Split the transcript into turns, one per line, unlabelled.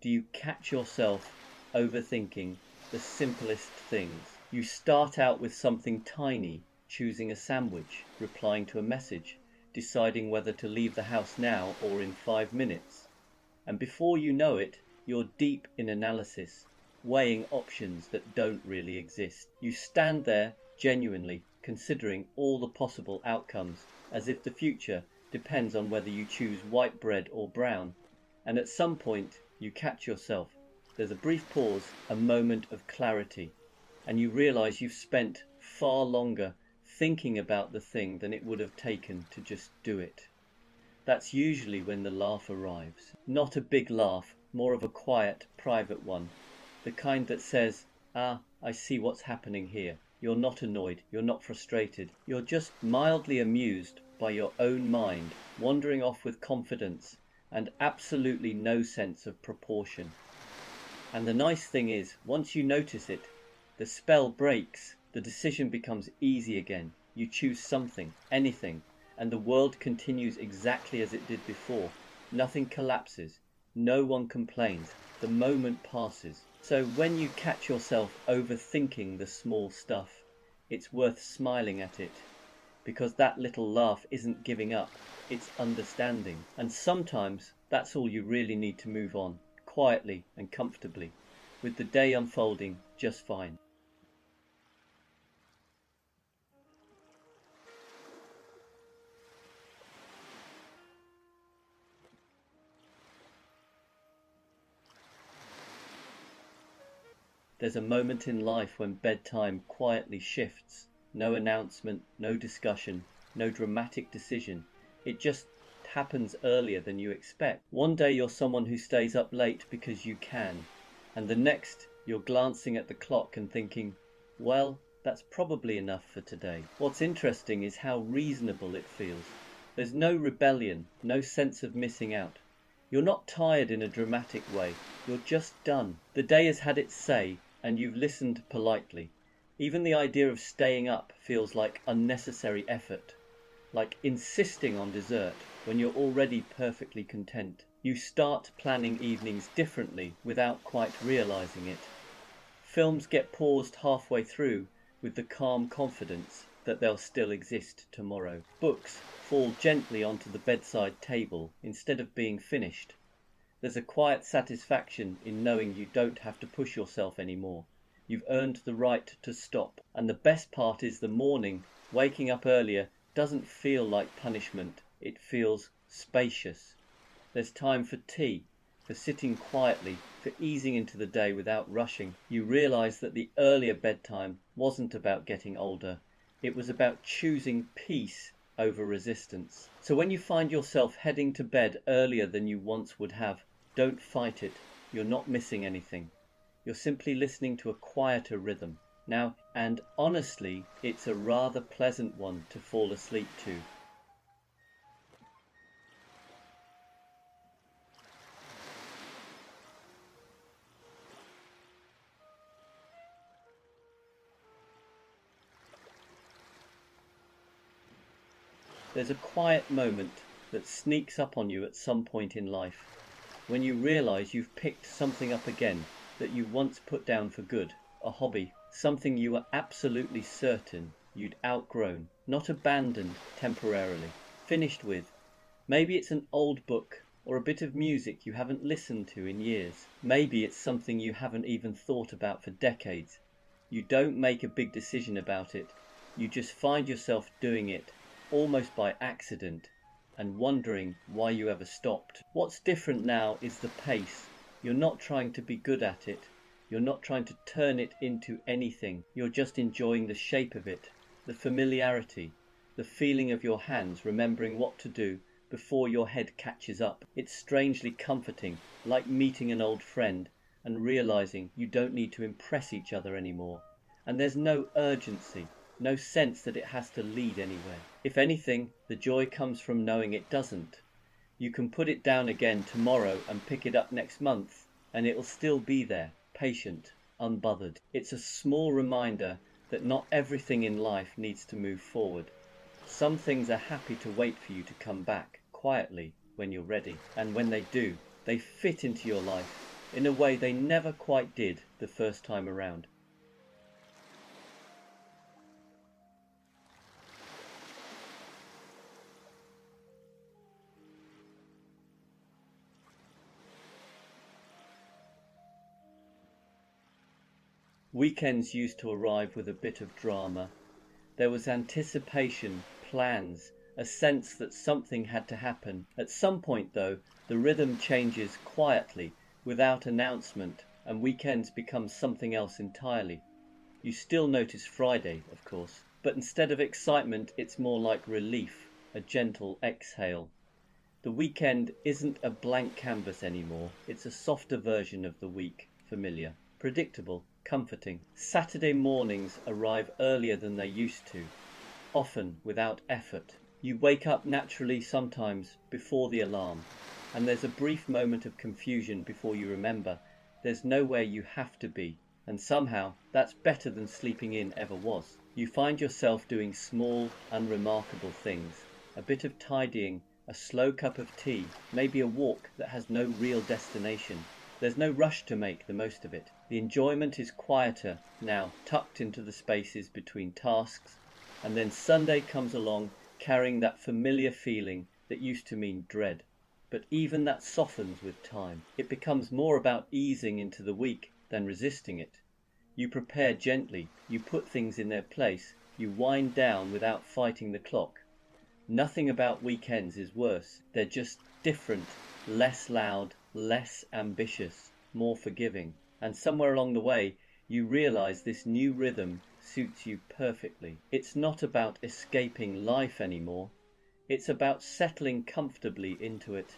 do you catch yourself overthinking the simplest things? You start out with something tiny, choosing a sandwich, replying to a message, deciding whether to leave the house now or in 5 minutes. And before you know it, you're deep in analysis, weighing options that don't really exist. You stand there genuinely considering all the possible outcomes, as if the future depends on whether you choose white bread or brown. And at some point you catch yourself. There's a brief pause, a moment of clarity, and you realize you've spent far longer thinking about the thing than it would have taken to just do it. That's usually when the laugh arrives. Not a big laugh, more of a quiet, private one. The kind that says, "Ah, I see what's happening here." You're not annoyed, you're not frustrated. You're just mildly amused by your own mind, wandering off with confidence and absolutely no sense of proportion. And the nice thing is, once you notice it, the spell breaks, the decision becomes easy again. You choose something, anything, and the world continues exactly as it did before. Nothing collapses, no one complains, the moment passes. So when you catch yourself overthinking the small stuff, it's worth smiling at it, because that little laugh isn't giving up, it's understanding. And sometimes that's all you really need to move on, quietly and comfortably, with the day unfolding just fine. There's a moment in life when bedtime quietly shifts. No announcement, no discussion, no dramatic decision. It just happens earlier than you expect. One day you're someone who stays up late because you can, and the next you're glancing at the clock and thinking, well, that's probably enough for today. What's interesting is how reasonable it feels. There's no rebellion, no sense of missing out. You're not tired in a dramatic way, you're just done. The day has had its say, and you've listened politely. Even the idea of staying up feels like unnecessary effort, like insisting on dessert when you're already perfectly content. You start planning evenings differently without quite realizing it. Films get paused halfway through with the calm confidence that they'll still exist tomorrow. Books fall gently onto the bedside table instead of being finished. There's a quiet satisfaction in knowing you don't have to push yourself anymore. You've earned the right to stop. And the best part is the morning, waking up earlier, doesn't feel like punishment. It feels spacious. There's time for tea, for sitting quietly, for easing into the day without rushing. You realize that the earlier bedtime wasn't about getting older. It was about choosing peace over resistance. So when you find yourself heading to bed earlier than you once would have, don't fight it. You're not missing anything. You're simply listening to a quieter rhythm. Now, and honestly, it's a rather pleasant one to fall asleep to. There's a quiet moment that sneaks up on you at some point in life, when you realize you've picked something up again that you once put down for good, a hobby, something you were absolutely certain you'd outgrown, not abandoned temporarily, finished with. Maybe it's an old book or a bit of music you haven't listened to in years. Maybe it's something you haven't even thought about for decades. You don't make a big decision about it, you just find yourself doing it, almost by accident, and wondering why you ever stopped. What's different now is the pace. You're not trying to be good at it. You're not trying to turn it into anything. You're just enjoying the shape of it, the familiarity, the feeling of your hands remembering what to do before your head catches up. It's strangely comforting, like meeting an old friend and realizing you don't need to impress each other anymore. And there's no urgency, no sense that it has to lead anywhere. If anything, the joy comes from knowing it doesn't. You can put it down again tomorrow and pick it up next month, and it'll still be there, patient, unbothered. It's a small reminder that not everything in life needs to move forward. Some things are happy to wait for you to come back, quietly, when you're ready. And when they do, they fit into your life. in a way they never quite did the first time around. Weekends used to arrive with a bit of drama. There was anticipation, plans, a sense that something had to happen. At some point, though, the rhythm changes quietly, without announcement, and weekends become something else entirely. You still notice Friday, of course, but instead of excitement, it's more like relief, a gentle exhale. The weekend isn't a blank canvas anymore, it's a softer version of the week, familiar, predictable, comforting. Saturday mornings arrive earlier than they used to, often without effort. You wake up naturally sometimes before the alarm, and there's a brief moment of confusion before you remember there's nowhere you have to be, and somehow that's better than sleeping in ever was. You find yourself doing small, unremarkable things, a bit of tidying, a slow cup of tea, maybe a walk that has no real destination. There's no rush to make the most of it. The enjoyment is quieter now, tucked into the spaces between tasks, and then Sunday comes along carrying that familiar feeling that used to mean dread. But even that softens with time. It becomes more about easing into the week than resisting it. You prepare gently, you put things in their place, you wind down without fighting the clock. Nothing about weekends is worse. They're just different, less loud, less ambitious, more forgiving. And somewhere along the way, you realize this new rhythm suits you perfectly. It's not about escaping life anymore. It's about settling comfortably into it.